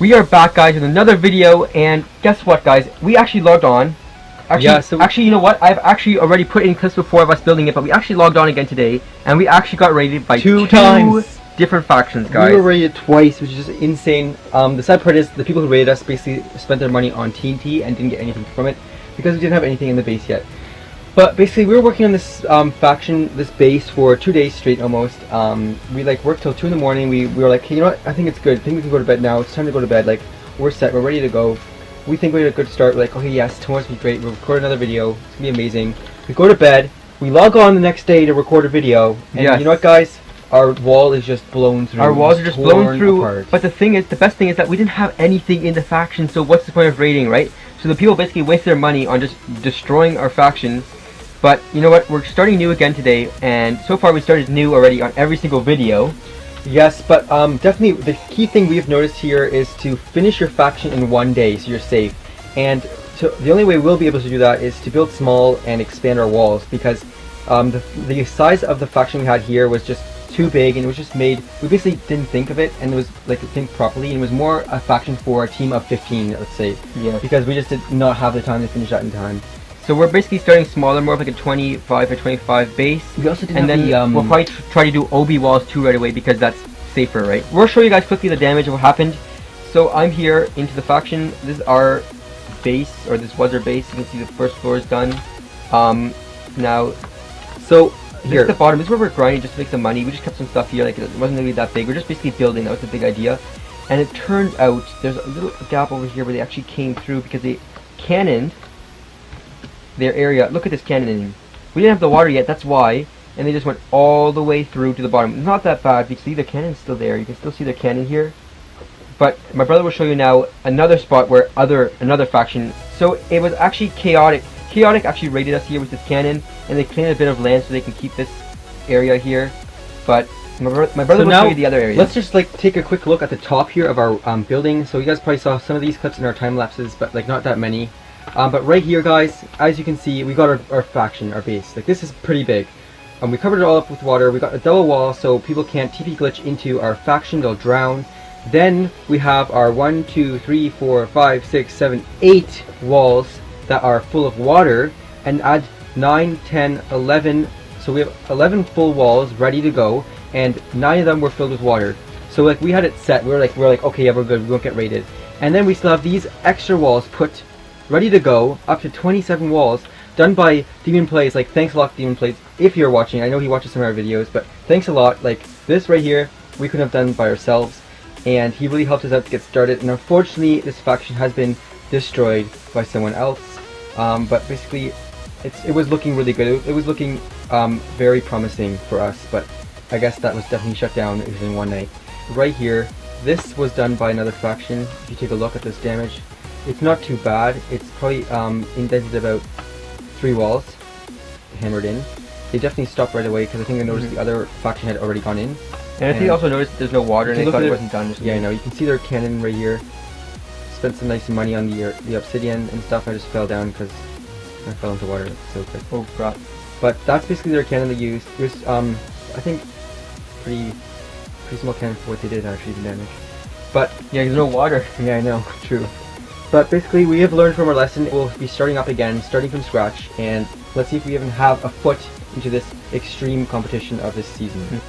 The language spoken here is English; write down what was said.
We are back, guys, with another video, and guess what, guys? We actually logged on. Actually, you know what? I've actually already put in clips before of us building it, but we actually logged on again today, and we actually got raided by two different factions, guys. We were raided twice, which is just insane. The sad part is the people who raided us basically spent their money on TNT and didn't get anything from it because we didn't have anything in the base yet. But basically, we were working on this faction, this base for 2 days straight almost. We worked till 2 in the morning. We were like, hey, you know what? I think it's good. I think we can go to bed now. It's time to go to bed. Like, we're set. We're ready to go. We think we had a good start. We're like, okay, yes, tomorrow's gonna be great. We'll record another video. It's gonna be amazing. We go to bed. We log on the next day to record a video. And you know what, guys? Our wall is just blown through. Our walls are just blown through. Apart. But the thing is, the best thing is that we didn't have anything in the faction. So what's the point of raiding, right? So the people basically waste their money on just destroying our factions. But you know what? We're starting new again today, and so far we started new already on every single video. Yes, but definitely the key thing we've noticed here is to finish your faction in 1 day so you're safe. And so the only way we'll be able to do that is to build small and expand our walls, because the size of the faction we had here was just too big, and it was just made, we basically didn't think of it, and it was think properly, and it was more a faction for a team of 15, let's say. Yeah. Because we just did not have the time to finish that in time. So we're basically starting smaller, more of like a 25 or 25 base. We also didn't and then we'll probably try to do OB walls too right away, because that's safer, right? We'll show you guys quickly the damage of what happened. So I'm here into the faction. This is our base, or this was our base. You can see the first floor is done. Now, so here, this is the bottom. This is where we're grinding just to make some money. We just kept some stuff here. Like, it wasn't really that big. We're just basically building. That was the big idea. And it turns out there's a little gap over here where they actually came through because they cannoned their area. Look at this cannoning. We didn't have the water yet, that's why, and they just went all the way through to the bottom. It's not that bad. You can see the cannon's still there. You can still see the cannon here. But my brother will show you now another spot where another faction. So it was actually chaotic. Chaotic actually raided us here with this cannon, and they claimed a bit of land so they can keep this area here. But my brother will show you the other area. Let's just take a quick look at the top here of our building. So you guys probably saw some of these clips in our time lapses, but not that many. But right here, guys, as you can see, we got our faction, our base. This is pretty big. We covered it all up with water. We got a double wall so people can't TP glitch into our faction, they'll drown. Then we have our 1, 2, 3, 4, 5, 6, 7, 8 walls that are full of water, and add 9, 10, 11. So we have 11 full walls ready to go, and 9 of them were filled with water. So we had it set. We're like, okay, yeah, we're good. We won't get raided. And then we still have these extra walls put ready to go, up to 27 walls, done by TwinCodePlays. Thanks a lot, TwinCodePlays, if you're watching. I know he watches some of our videos, but thanks a lot. This right here, we couldn't have done by ourselves, and he really helped us out to get started. And unfortunately, this faction has been destroyed by someone else. But basically, it was looking really good. It was looking very promising for us, but I guess that was definitely shut down within 1 night. Right here, this was done by another faction. If you take a look at this damage, it's not too bad. It's probably indented about 3 walls, hammered in. They definitely stopped right away because I think they noticed the other faction had already gone in. And I think they also noticed that there's no water, and they thought it wasn't done. Yeah, I know. You can see their cannon right here. Spent some nice money on the obsidian and stuff. I just fell down because I fell into water so quick. Oh crap! But that's basically their cannon they used. It was I think pretty small cannon for what they did actually, the damage. But yeah, there's no water. Yeah, I know. True. But basically, we have learned from our lesson. We'll be starting up again, starting from scratch, and let's see if we even have a foot into this extreme competition of this season.